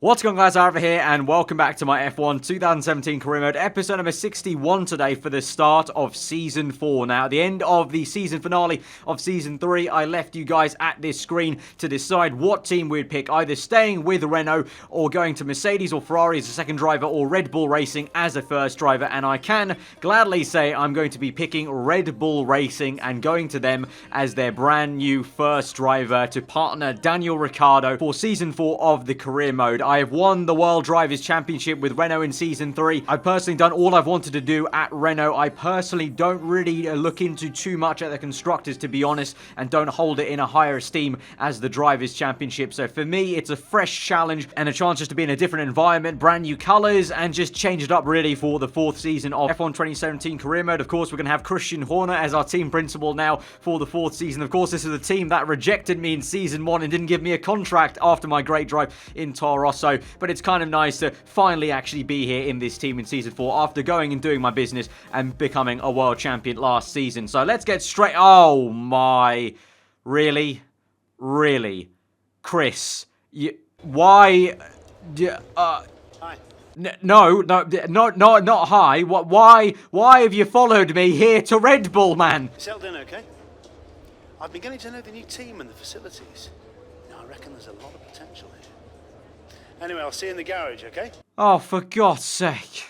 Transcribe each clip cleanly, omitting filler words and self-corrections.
What's going on, guys? Aarava here, and welcome back to my F1 2017 Career Mode, episode number 61 today for the start of Season 4. Now, at the end of the season finale of Season 3, I left you guys at this screen to decide what team we'd pick, either staying with Renault or going to Mercedes or Ferrari as a second driver or Red Bull Racing as a first driver, and I can gladly say I'm going to be picking Red Bull Racing and going to them as their brand new first driver to partner Daniel Ricciardo for Season 4 of the Career Mode. I have won the World Drivers' Championship with Renault in Season 3. I've personally done all I've wanted to do at Renault. I personally don't really look into too much at the Constructors, to be honest, and don't hold it in a higher esteem as the Drivers' Championship. So for me, it's a fresh challenge and a chance just to be in a different environment, brand new colours, and just change it up really for the fourth season of F1 2017 Career Mode. Of course, we're going to have Christian Horner as our team principal now for the fourth season. Of course, this is a team that rejected me in Season 1 and didn't give me a contract after my great drive in Toro Rosso. But it's kind of nice to finally actually be here in this team in Season 4 after going and doing my business and becoming a world champion last season. So let's get straight... Oh my... Really? Really? Chris? Why... Hi. No, not hi. Why have you followed me here to Red Bull, man? Settled in okay? I've been getting to know the new team and the facilities. Now, I reckon there's a lot of potential here. Anyway, I'll see you in the garage, okay? Oh, for God's sake.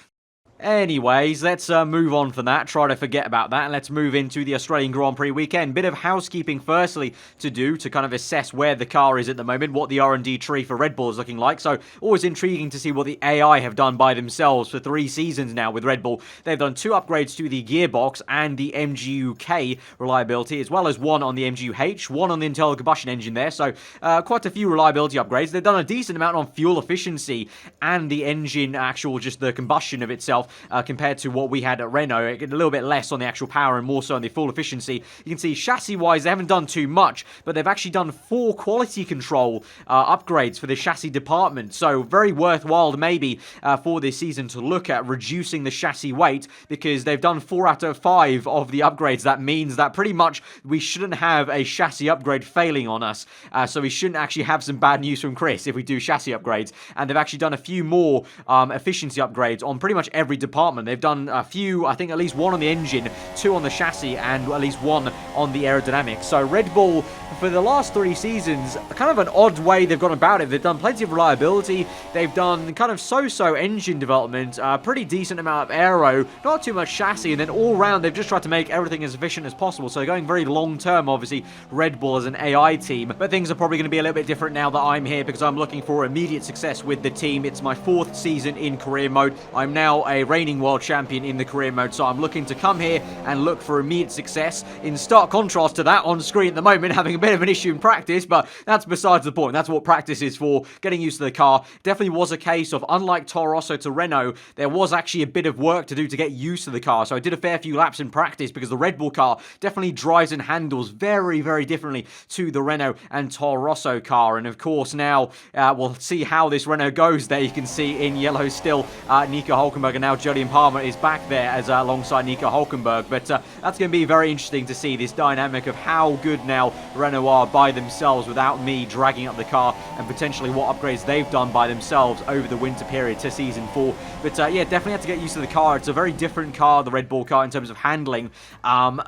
Anyways, let's move on from that, try to forget about that, and let's move into the Australian Grand Prix weekend. Bit of housekeeping firstly to do to kind of assess where the car is at the moment, what the R&D tree for Red Bull is looking like. So, always intriguing to see what the AI have done by themselves for 3 seasons now with Red Bull. They've done 2 upgrades to the gearbox and the MGU-K reliability, as well as 1 on the MGU-H, 1 on the internal combustion engine there. So, quite a few reliability upgrades. They've done a decent amount on fuel efficiency and the engine, actual, just the combustion of itself. Compared to what we had at Renault, a little bit less on the actual power and more so on the full efficiency. You can see chassis-wise, they haven't done too much, but they've actually done 4 quality control upgrades for the chassis department. So very worthwhile maybe for this season to look at reducing the chassis weight, because they've done 4 out of 5 of the upgrades. That means that pretty much we shouldn't have a chassis upgrade failing on us. So we shouldn't actually have some bad news from Chris if we do chassis upgrades. And they've actually done a few more efficiency upgrades on pretty much every department. They've done a few, I think at least 1 on the engine, 2 on the chassis, and at least 1 on the aerodynamics. So Red Bull, for the last 3 seasons, kind of an odd way they've gone about it. They've done plenty of reliability. They've done kind of so-so engine development, pretty decent amount of aero, not too much chassis, and then all round they've just tried to make everything as efficient as possible. So going very long-term, obviously, Red Bull as an AI team. But things are probably going to be a little bit different now that I'm here, because I'm looking for immediate success with the team. It's my 4th season in career mode. I'm now a reigning world champion in the career mode, so I'm looking to come here and look for immediate success. In stark contrast to that, on screen at the moment, having a bit of an issue in practice, but that's besides the point. That's what practice is for, getting used to the car. Definitely was a case of, unlike Toro Rosso to Renault, there was actually a bit of work to do to get used to the car, so I did a fair few laps in practice, because the Red Bull car definitely drives and handles very, very differently to the Renault and Toro Rosso car. And of course now we'll see how this Renault goes. There you can see in yellow still Nico Hülkenberg, and now Jolyon Palmer is back there as alongside Nico Hülkenberg. But that's going to be very interesting to see this dynamic of how good now Renault are by themselves without me dragging up the car, and potentially what upgrades they've done by themselves over the winter period to Season 4. But yeah, definitely have to get used to the car. It's a very different car, the Red Bull car, in terms of handling.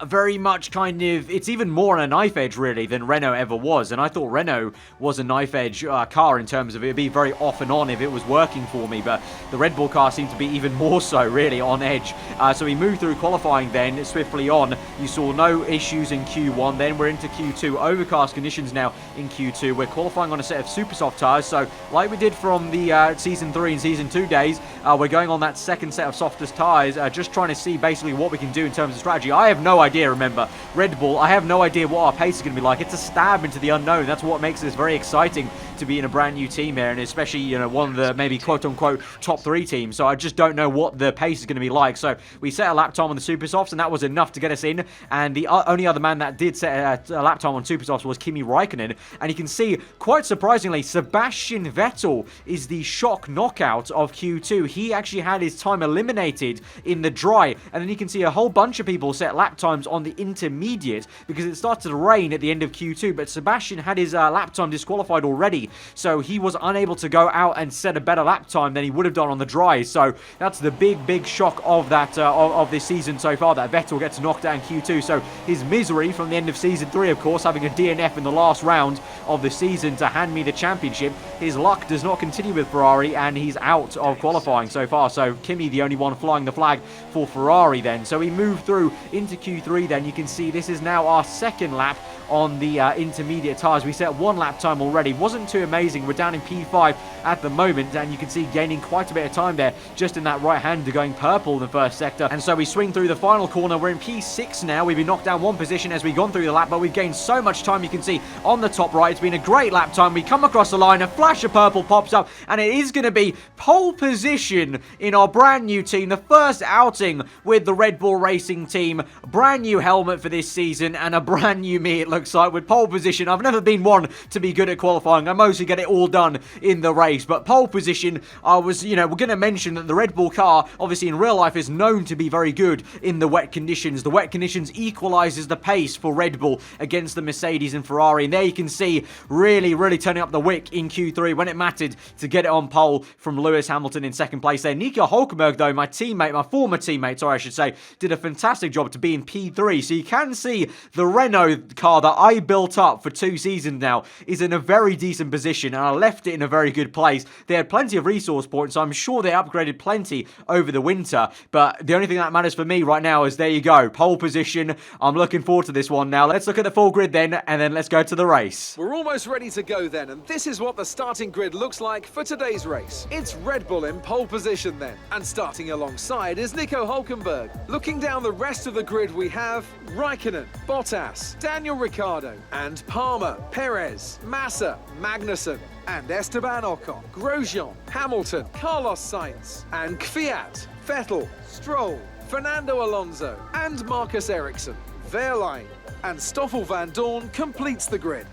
Very much kind of, it's even more on a knife edge really than Renault ever was, and I thought Renault was a knife edge car in terms of it would be very off and on if it was working for me, but the Red Bull car seemed to be even more so really on edge. So we moved through qualifying then swiftly on. You saw no issues in Q1, then we're into Q2, overcast conditions now in Q2. We're qualifying on a set of super soft tyres, so like we did from the Season 3 and Season 2 days, we're going on that second set of softest tyres, just trying to see basically what we can do in terms of strategy. I have no idea, remember, Red Bull, I have no idea what our pace is going to be like. It's a stab into the unknown. That's what makes this very exciting to be in a brand new team here, and especially, you know, one of the maybe quote-unquote top 3 teams. So I just don't know what the pace is going to be like. So we set a lap time on the super softs, and that was enough to get us in. And the only other man that did set a lap time on super softs was Kimi Raikkonen. And you can see, quite surprisingly, Sebastian Vettel is the shock knockout of Q2. He actually had his time eliminated in the dry, and then you can see a whole bunch of people set lap times on the intermediate because it started to rain at the end of Q2, but Sebastian had his lap time disqualified already already. So he was unable to go out and set a better lap time than he would have done on the dry. So that's the big shock of that of this season so far, that Vettel gets knocked out in Q2. So his misery from the end of season 3, of course, having a DNF in the last round of the season to hand me the championship, his luck does not continue with Ferrari, and he's out of qualifying so far. So Kimi the only one flying the flag for Ferrari then. So we move through into Q3 then. You can see this is now our second lap on the intermediate tyres. We set 1 lap time already. Wasn't too amazing. We're down in P5 at the moment, and you can see gaining quite a bit of time there just in that right hander, going purple in the first sector. And so we swing through the final corner. We're in P6 now. We've been knocked down 1 position as we've gone through the lap, but we've gained so much time. You can see on the top right, it's been a great lap time. We come across the line, a flash of purple pops up, and it is going to be pole position in our brand new team. The first outing with the Red Bull Racing team. Brand new helmet for this season, and a brand new me, it looks like, with pole position. I've never been one to be good at qualifying. I mostly get it all done in the race, but pole position, I was, we're going to mention that the Red Bull car, obviously in real life, is known to be very good in the wet conditions. The wet conditions equalizes the pace for Red Bull against the Mercedes and Ferrari, and there you can see really turning up the wick in Q3 when it mattered to get it on pole from Lewis Hamilton in second place there. Nico Hülkenberg, though, my former teammate, sorry, I should say, did a fantastic job to be in P3. So you can see the Renault car that I built up for 2 seasons now is in a very decent position, and I left it in a very good place. They had plenty of resource points, so I'm sure they upgraded plenty over the winter, but the only thing that matters for me right now is, there you go, pole position. I'm looking forward to this one now. Let's look at the full grid then, and then let's go to the race. We're almost ready to go then, and this is what the starting grid looks like for today's race. It's Red Bull in pole position then, and starting alongside is Nico Hülkenberg. Looking down the rest of the grid, we have Raikkonen, Bottas, Daniel Ricciardo, and Palmer, Perez, Massa, Magnussen, and Esteban Ocon, Grosjean, Hamilton, Carlos Sainz, and Kvyat, Vettel, Stroll, Fernando Alonso, and Marcus Ericsson. Wehrlein and Stoffel van Dorn completes the grid.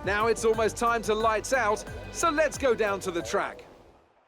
Now it's almost time to lights out, so let's go down to the track.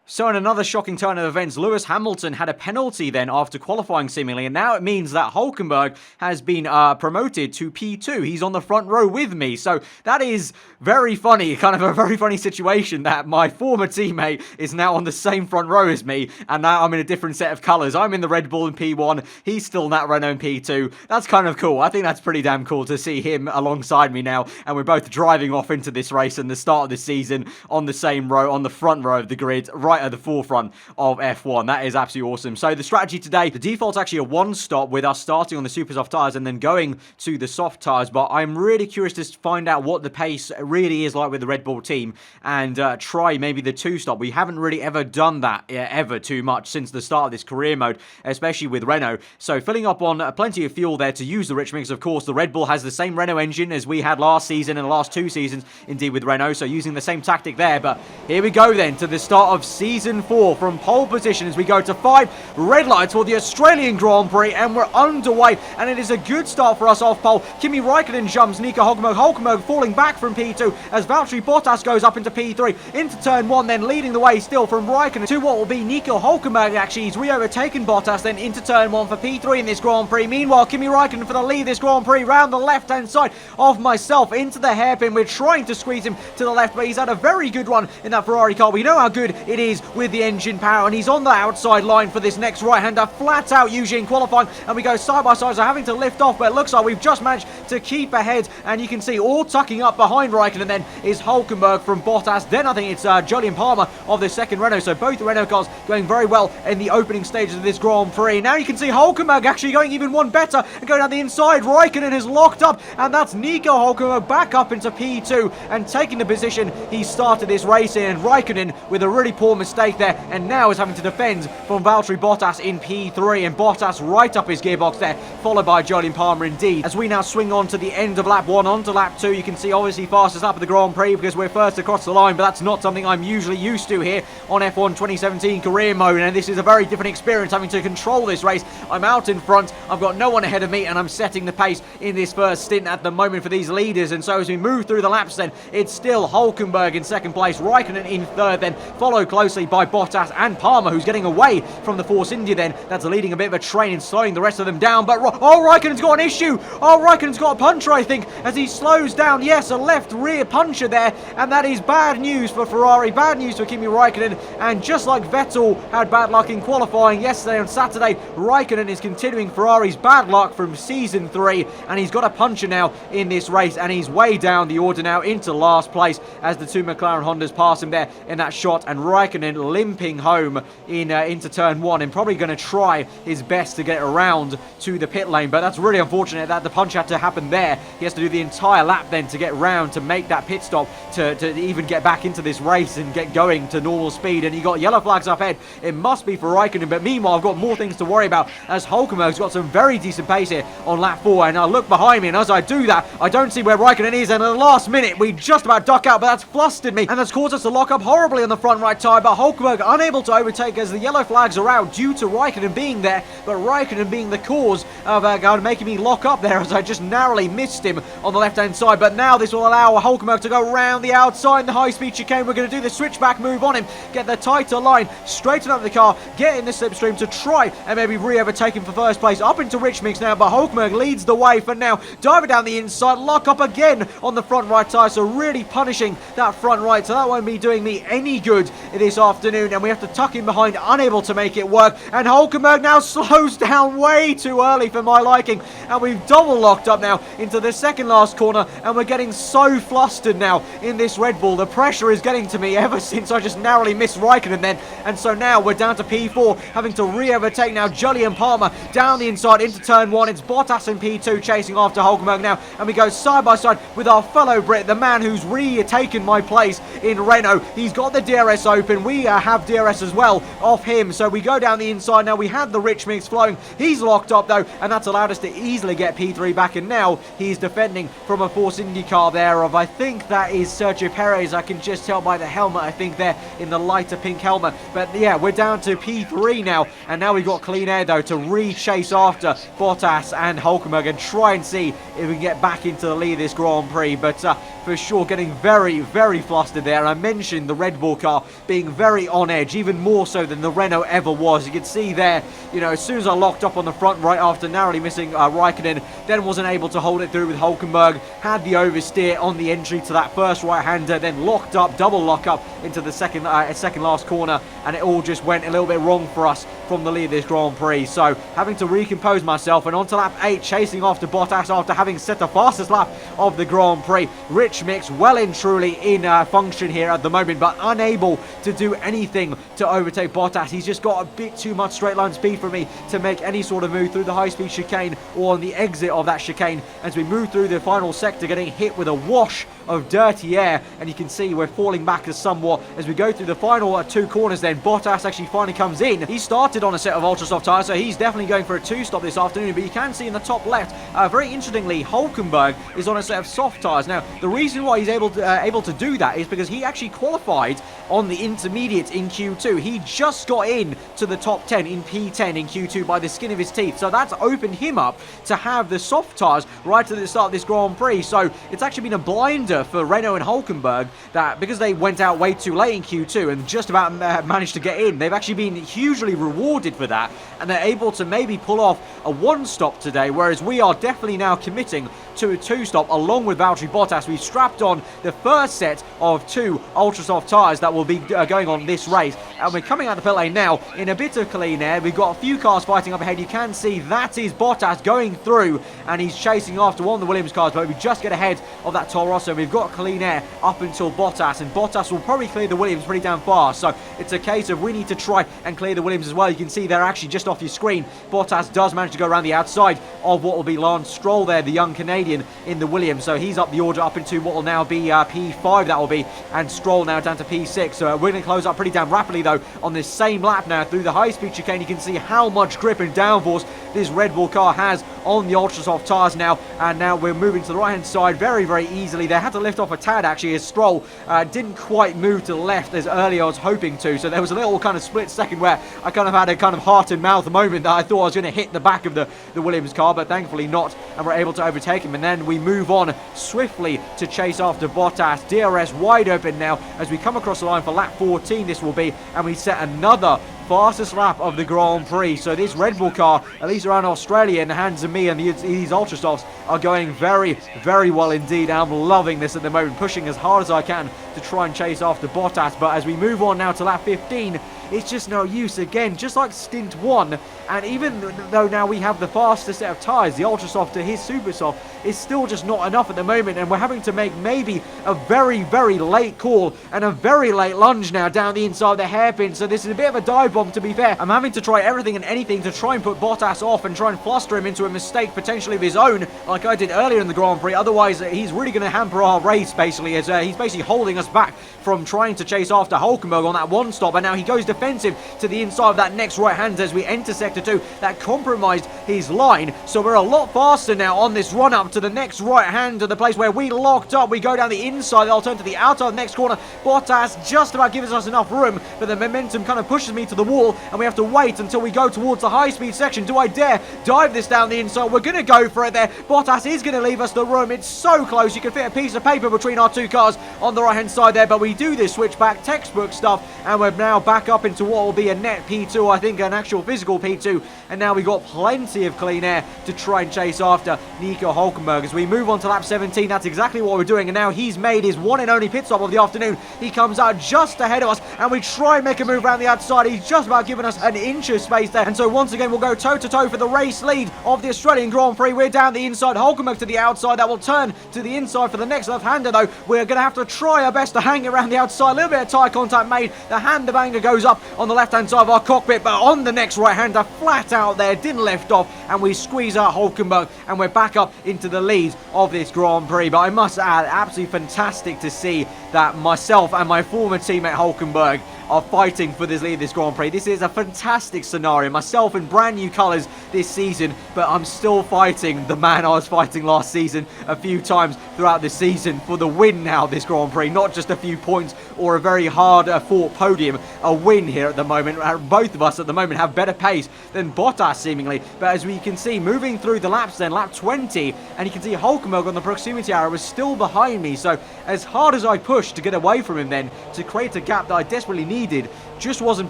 So in another shocking turn of events, Lewis Hamilton had a penalty then after qualifying seemingly, and now it means that Hülkenberg has been promoted to P2. He's on the front row with me, so that is very funny, kind of a very funny situation that my former teammate is now on the same front row as me, and now I'm in a different set of colours. I'm in the Red Bull in P1, he's still in that Renault in P2. That's kind of cool. I think that's pretty damn cool to see him alongside me now, and we're both driving off into this race and the start of the season on the same row, on the front row of the grid, right at the forefront of F1. That is absolutely awesome. So the strategy today, the default's actually a 1-stop with us starting on the super soft tyres and then going to the soft tyres, but I'm really curious to find out what the pace really is like with the Red Bull team and try maybe the 2-stop. We haven't really ever done that ever too much since the start of this career mode, especially with Renault. So filling up on plenty of fuel there to use the rich mix. Of course, the Red Bull has the same Renault engine as we had last season and the last 2 seasons indeed with Renault, so using the same tactic there. But here we go then to the start of season 4 from pole position as we go to 5 red lights for the Australian Grand Prix, and we're underway, and it is a good start for us off pole. Kimi Raikkonen jumps Nico Hülkenberg falling back from P2 as Valtteri Bottas goes up into P3 into turn 1, then leading the way still from Raikkonen to what will be Nico Hülkenberg. Actually, he's re-overtaken Bottas then into turn 1 for P3 in this Grand Prix. Meanwhile, Kimi Raikkonen for the lead this Grand Prix round the left-hand side of myself into the hairpin. We're trying to squeeze him to the left, but he's had a very good run in that Ferrari car. We know how good it is with the engine power, and he's on the outside line for this next right-hander, flat out usually in qualifying, and we go side by side, so having to lift off, but it looks like we've just managed to keep ahead, and you can see all tucking up behind Raikkonen then is Hülkenberg from Bottas. Then I think it's Julian Palmer of the second Renault, so both the Renault cars going very well in the opening stages of this Grand Prix. Now you can see Hülkenberg actually going even one better and going down the inside. Raikkonen is locked up, and that's Nico Hülkenberg back up into P2 and taking the position he started this race in. And Raikkonen with a really poor mistake there, and now is having to defend from Valtteri Bottas in P3, and Bottas right up his gearbox there, followed by Julian Palmer indeed. As we now swing on to the end of lap 1 onto lap 2, you can see obviously fastest lap of the Grand Prix because we're first across the line, but that's not something I'm usually used to here on F1 2017 career mode, and this is a very different experience having to control this race. I'm out in front, I've got no one ahead of me, and I'm setting the pace in this first stint at the moment for these leaders. And so as we move through the laps then, it's still Hülkenberg in second place, Raikkonen in third, then followed closely by Bottas and Palmer, who's getting away from the Force India then. That's leading a bit of a train and slowing the rest of them down. But Raikkonen's got an issue. Raikkonen's got got a puncher, I think, as he slows down. Yes, a left rear puncher there, and that is bad news for Ferrari, bad news for Kimi Raikkonen, and just like Vettel had bad luck in qualifying yesterday on Saturday, Raikkonen is continuing Ferrari's bad luck from Season 3, and he's got a puncher now in this race, and he's way down the order now into last place as the two McLaren Hondas pass him there in that shot, and Raikkonen limping home into turn 1 and probably going to try his best to get around to the pit lane, but that's really unfortunate that the punch had to happen there. He has to do the entire lap then to get round to make that pit stop to even get back into this race and get going to normal speed, and he got yellow flags up ahead. It must be for Raikkonen, but meanwhile I've got more things to worry about as Hulkenberg's got some very decent pace here on lap 4, and I look behind me, and as I do that I don't see where Raikkonen is, and at the last minute we just about duck out, but that's flustered me and that's caused us to lock up horribly on the front right tyre, but Hulkenberg unable to overtake as the yellow flags are out due to Raikkonen being there, but Raikkonen being the cause of making me lock up there as I just narrowly missed him on the left hand side. But now this will allow Hulkenberg to go round the outside in the high speed chicane. We're going to do the switchback move on him, get the tighter line, straighten up the car, get in the slipstream to try and maybe re-overtake him for first place up into Rich Mix now, but Hulkenberg leads the way for now, diving down the inside, lock up again on the front right tyre, so really punishing that front right, so that won't be doing me any good this afternoon, and we have to tuck in behind, unable to make it work, and Hulkenberg now slows down way too early for my liking, and we've double locked up now into the second last corner, and we're getting so flustered now in this Red Bull. The pressure is getting to me ever since I just narrowly missed Raikkonen then, and so now we're down to P4, having to re-overtake now Julian Palmer down the inside into turn 1. It's Bottas in P2 chasing after Hulkenberg now, and we go side by side with our fellow Brit, the man who's retaken my place in Renault. He's got the DRS open, we have DRS as well off him, so we go down the inside now. We had the Rich Mix flowing, he's locked up though, and that's allowed us to easily get P3 back, and now he's defending from a Force Indy car there of, I think that is Sergio Perez. I can just tell by the helmet, I think there in the lighter pink helmet, but yeah, we're down to P3 now, and now we've got clean air though to re-chase after Bottas and Hulkenberg and try and see if we can get back into the lead of this Grand Prix, but for sure getting very, very flustered there. I mentioned the Red Bull car being very on edge, even more so than the Renault ever was. You can see there, you know, as soon as I locked up on the front right after narrowly missing Raikkonen, then wasn't able to hold it through with Hulkenberg, had the oversteer on the entry to that first right-hander, then locked up, double lock up into the second last corner, and it all just went a little bit wrong for us from the lead of this Grand Prix. So having to recompose myself, and on to lap 8, chasing after Bottas after having set the fastest lap of the Grand Prix. Rich Mix well and truly in function here at the moment, but unable to do anything to overtake Bottas. He's just got a bit too much straight line speed for me to make any sort of move through the high-speed chicane or on the exit of that chicane as we move through the final sector, getting hit with a wash of dirty air, and you can see we're falling back somewhat as we go through the final 2 corners. Then Bottas actually finally comes in. He started on a set of ultra soft tyres, so he's definitely going for a 2-stop this afternoon, but you can see in the top left, very interestingly, Hulkenberg is on a set of soft tyres. Now the reason why he's able to do that is because he actually qualified on the intermediates in Q2. He just got in to the top 10 in P10 in Q2 by the skin of his teeth, so that's opened him up to have the soft tyres right at the start of this Grand Prix. So it's actually been a blinder for Renault and Hulkenberg that because they went out way too late in Q2 and just about managed to get in, they've actually been hugely rewarded for that, and they're able to maybe pull off a 1-stop today, whereas we are definitely now committing to a 2-stop along with Valtteri Bottas. We've strapped on the first set of 2 ultra soft tyres that will be going on this race, and we're coming out the pit lane now in a bit of clean air. We've got a few cars fighting up ahead. You can see that is Bottas going through, and he's chasing after one of the Williams cars, but we just get ahead of that Toro Rosso. We've got clean air up until Bottas, and Bottas will probably clear the Williams pretty damn fast, so it's a case of we need to try and clear the Williams as well. You can see they're actually just off your screen. Bottas does manage to go around the outside of what will be Lance Stroll there, the young Canadian in the Williams, so he's up the order up into what will now be P5, that will be, and Stroll now down to P6. So we're going to close up pretty damn rapidly though on this same lap now through the high-speed chicane. You can see how much grip and downforce this Red Bull car has on the ultra soft tyres now, and now we're moving to the right hand side very, very easily. They had to lift off a tad actually as Stroll didn't quite move to the left as early I was hoping to, so there was a little kind of split second where I kind of had a kind of heart and mouth moment that I thought I was going to hit the back of the Williams car, but thankfully not, and we're able to overtake him. And then we move on swiftly to chase after Bottas. DRS wide open now as we come across the line for lap 14 this will be, and we set another fastest lap of the Grand Prix. So this Red Bull car, at least around Australia, in the hands of me and these Ultra Softs, are going very, very well indeed. I'm loving this at the moment, pushing as hard as I can to try and chase after Bottas. But as we move on now to lap 15, it's just no use again, just like stint 1. And even though now we have the fastest set of tyres, the Ultra Soft to his Super Soft, is still just not enough at the moment, and we're having to make maybe a very, very late call and a very late lunge now down the inside of the hairpin. So this is a bit of a dive bomb, to be fair. I'm having to try everything and anything to try and put Bottas off and try and fluster him into a mistake potentially of his own, like I did earlier in the Grand Prix. Otherwise, he's really going to hamper our race, basically, as he's basically holding us back from trying to chase after Hulkenberg on that one stop. And now he goes defensive to the inside of that next right hand as we enter Sector 2. That compromised his line, so we're a lot faster now on this run up to the next right hand, to the place where we locked up. We go down the inside, they'll turn to the outside of the next corner. Bottas just about gives us enough room, but the momentum kind of pushes me to the wall, and we have to wait until we go towards the high-speed section. Do I dare dive this down the inside? We're going to go for it there. Bottas is going to leave us the room. It's so close. You can fit a piece of paper between our two cars on the right-hand side there, but we do this switchback textbook stuff, and we're now back up into what will be a net P2, I think an actual physical P2, and now we got plenty of clean air to try and chase after Nico Hulkenberg. As we move on to lap 17, that's exactly what we're doing, and now he's made his one and only pit stop of the afternoon. He comes out just ahead of us, and we try and make a move around the outside. He's just about given us an inch of space there, and so once again we'll go toe-to-toe for the race lead of the Australian Grand Prix. We're down the inside, Hulkenberg to the outside. That will turn to the inside for the next left-hander, though. We're going to have to try our best to hang around the outside. A little bit of tie contact made. The handlebanger goes up on the left-hand side of our cockpit, but on the next right-hander, flat out there, didn't lift off, and we squeeze out Hulkenberg, and we're back up into the lead of this Grand Prix. But I must add, absolutely fantastic to see that myself and my former teammate Hulkenberg are fighting for this lead of this Grand Prix. This is a fantastic scenario. Myself in brand new colours this season, but I'm still fighting the man I was fighting last season a few times throughout the season for the win now this Grand Prix. Not just a few points or a very hard fought podium, a win here at the moment. Both of us at the moment have better pace than Bottas seemingly, but as we can see moving through the laps then, lap 20, and you can see Hulkenberg on the proximity arrow was still behind me, so as hard as I pushed to get away from him then, to create a gap that I desperately needed, just wasn't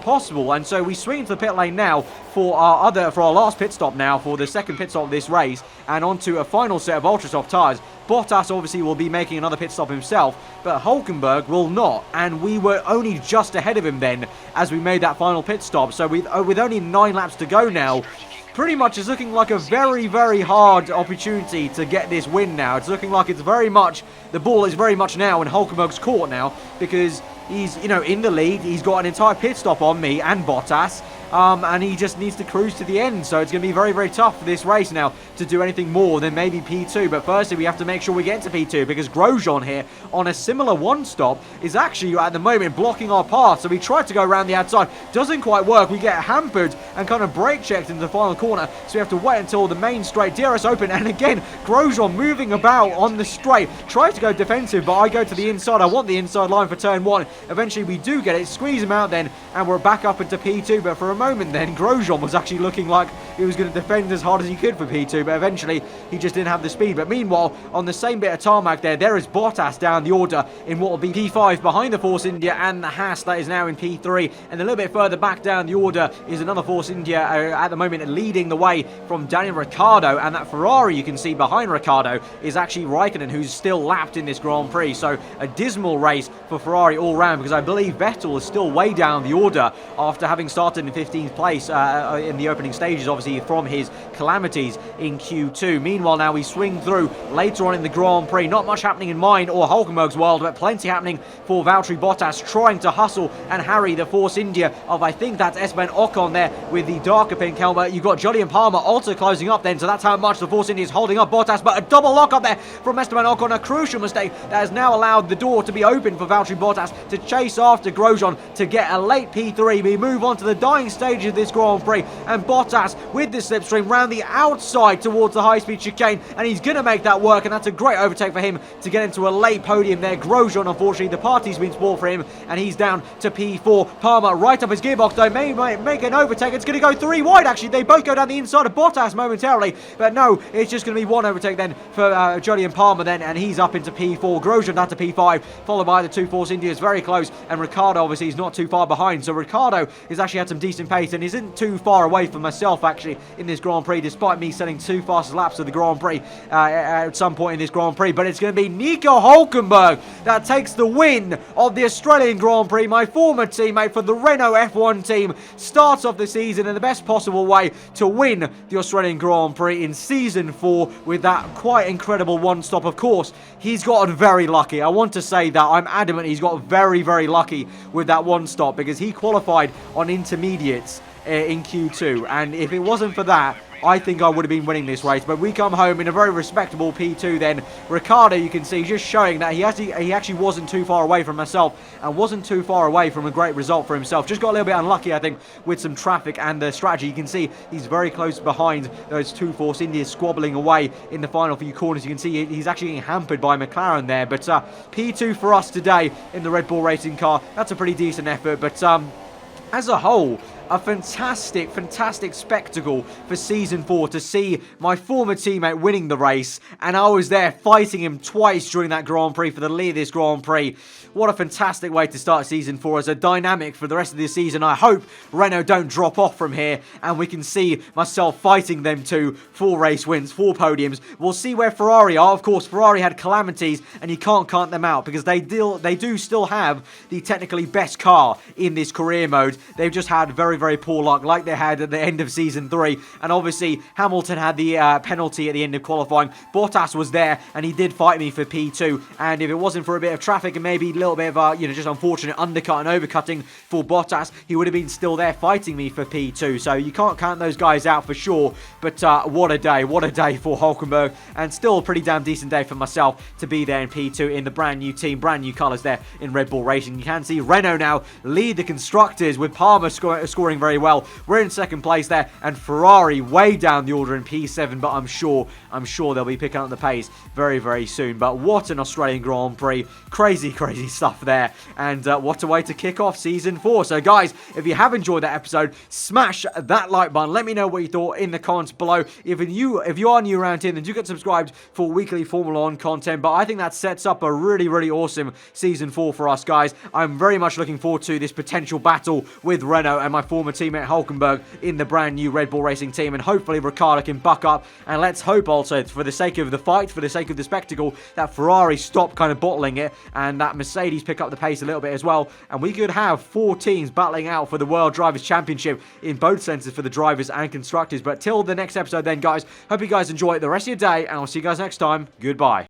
possible. And so we swing into the pit lane now for our last pit stop now, for the second pit stop of this race, and onto a final set of ultra soft tyres. Bottas obviously will be making another pit stop himself, but Hulkenberg will not, and we were only just ahead of him then as we made that final pit stop. So with only 9 laps to go now, pretty much it's looking like a very, very hard opportunity to get this win now. It's looking like it's very much, the ball is very much now in Hulkenberg's court now, because he's, you know, in the lead. He's got an entire pit stop on me and Bottas. And he just needs to cruise to the end. So it's going to be very, very tough for this race now to do anything more than maybe P2. But firstly, we have to make sure we get to P2, because Grosjean here on a similar one stop is actually at the moment blocking our path. So we tried to go around the outside. Doesn't quite work. We get hampered and kind of brake checked into the final corner. So we have to wait until the main straight, DRS open. And again, Grosjean moving about on the straight. Tries to go defensive, but I go to the inside. I want the inside line for turn 1. Eventually we do get it. Squeeze him out then, and we're back up into P2. But for a moment then, Grosjean was actually looking like he was going to defend as hard as he could for P2, but eventually he just didn't have the speed. But meanwhile, on the same bit of tarmac there is Bottas down the order in what will be P5 behind the Force India and the Haas that is now in P3, and a little bit further back down the order is another Force India at the moment leading the way from Daniel Ricciardo, and that Ferrari you can see behind Ricciardo is actually Raikkonen, who's still lapped in this Grand Prix. So a dismal race for Ferrari all round, because I believe Vettel is still way down the order after having started in 15th place in the opening stages, obviously from his calamities in Q2. Meanwhile, now we swing through later on in the Grand Prix. Not much happening in mine or Hulkenberg's world, but plenty happening for Valtteri Bottas, trying to hustle and harry the Force India of, I think that's Esteban Ocon there with the darker pink helmet. You've got Jolyon Palmer also closing up then, so that's how much the Force India is holding up Bottas. But a double lock up there from Esteban Ocon, a crucial mistake that has now allowed the door to be open for Valtteri Bottas to chase after Grosjean to get a late P3. We move on to the dying stage of this Grand Prix, and Bottas with the slipstream round around the outside towards the high-speed chicane, and he's going to make that work, and that's a great overtake for him to get into a late podium there. Grosjean, unfortunately, the party's been spoiled for him, and he's down to P4. Palmer right up his gearbox, though, may make an overtake. It's going to go 3 wide, actually. They both go down the inside of Bottas momentarily, but no, it's just going to be 1 overtake then for Julian Palmer then, and he's up into P4. Grosjean down to P5, followed by the 2 Force Indias very close, and Ricciardo obviously is not too far behind, so Ricciardo has actually had some decent pace and isn't too far away from myself actually in this Grand Prix, despite me setting 2 fastest laps of the Grand Prix at some point in this Grand Prix. But it's going to be Nico Hulkenberg that takes the win of the Australian Grand Prix. My former teammate for the Renault F1 team starts off the season in the best possible way to win the Australian Grand Prix in Season 4 with that quite incredible one stop. Of course, he's gotten very lucky. I want to say that. I'm adamant he's got very, very lucky with that one stop, because he qualified on intermediates in Q2, and if it wasn't for that, I think I would have been winning this race. But we come home in a very respectable P2 then. Ricciardo, you can see, just showing that he actually wasn't too far away from myself and wasn't too far away from a great result for himself. Just got a little bit unlucky, I think, with some traffic and the strategy. You can see he's very close behind those 2 Force Indias, squabbling away in the final few corners. You can see he's actually getting hampered by McLaren there. But P2 for us today in the Red Bull racing car. That's a pretty decent effort. But as a whole, a fantastic spectacle for Season 4 to see my former teammate winning the race, and I was there fighting him twice during that Grand Prix for the lead of this Grand Prix. What a fantastic way to start Season 4 as a dynamic for the rest of the season. I hope Renault don't drop off from here, and we can see myself fighting them to 4 race wins, 4 podiums. We'll see where Ferrari are. Of course, Ferrari had calamities, and you can't count them out, because they do still have the technically best car in this career mode. They've just had very poor luck, like they had at the end of Season 3. And obviously, Hamilton had the penalty at the end of qualifying. Bottas was there, and he did fight me for P2. And if it wasn't for a bit of traffic and maybe a little bit of just unfortunate undercut and overcutting for Bottas, he would have been still there fighting me for P2. So you can't count those guys out for sure. But what a day for Hulkenberg, and still a pretty damn decent day for myself to be there in P2 in the brand new team, brand new colours there in Red Bull Racing. You can see Renault now lead the constructors with Palmer scoring very well. We're in second place there, and Ferrari way down the order in P7, but I'm sure they'll be picking up the pace very soon. But what an Australian Grand Prix. Crazy stuff there, and what a way to kick off Season 4. So guys, if you have enjoyed that episode, smash that like button. Let me know what you thought in the comments below. If you are new around here, then do get subscribed for weekly Formula 1 content. But I think that sets up a really awesome Season 4 for us, guys. I'm very much looking forward to this potential battle with Renault and my former teammate Hulkenberg in the brand new Red Bull Racing team, and hopefully Ricciardo can buck up, and let's hope also, for the sake of the fight, for the sake of the spectacle, that Ferrari stop kind of bottling it, and that Mercedes pick up the pace a little bit as well, and we could have 4 teams battling out for the World Drivers' Championship in both senses for the drivers and constructors. But till the next episode then, guys, hope you guys enjoy the rest of your day, and I'll see you guys next time. Goodbye.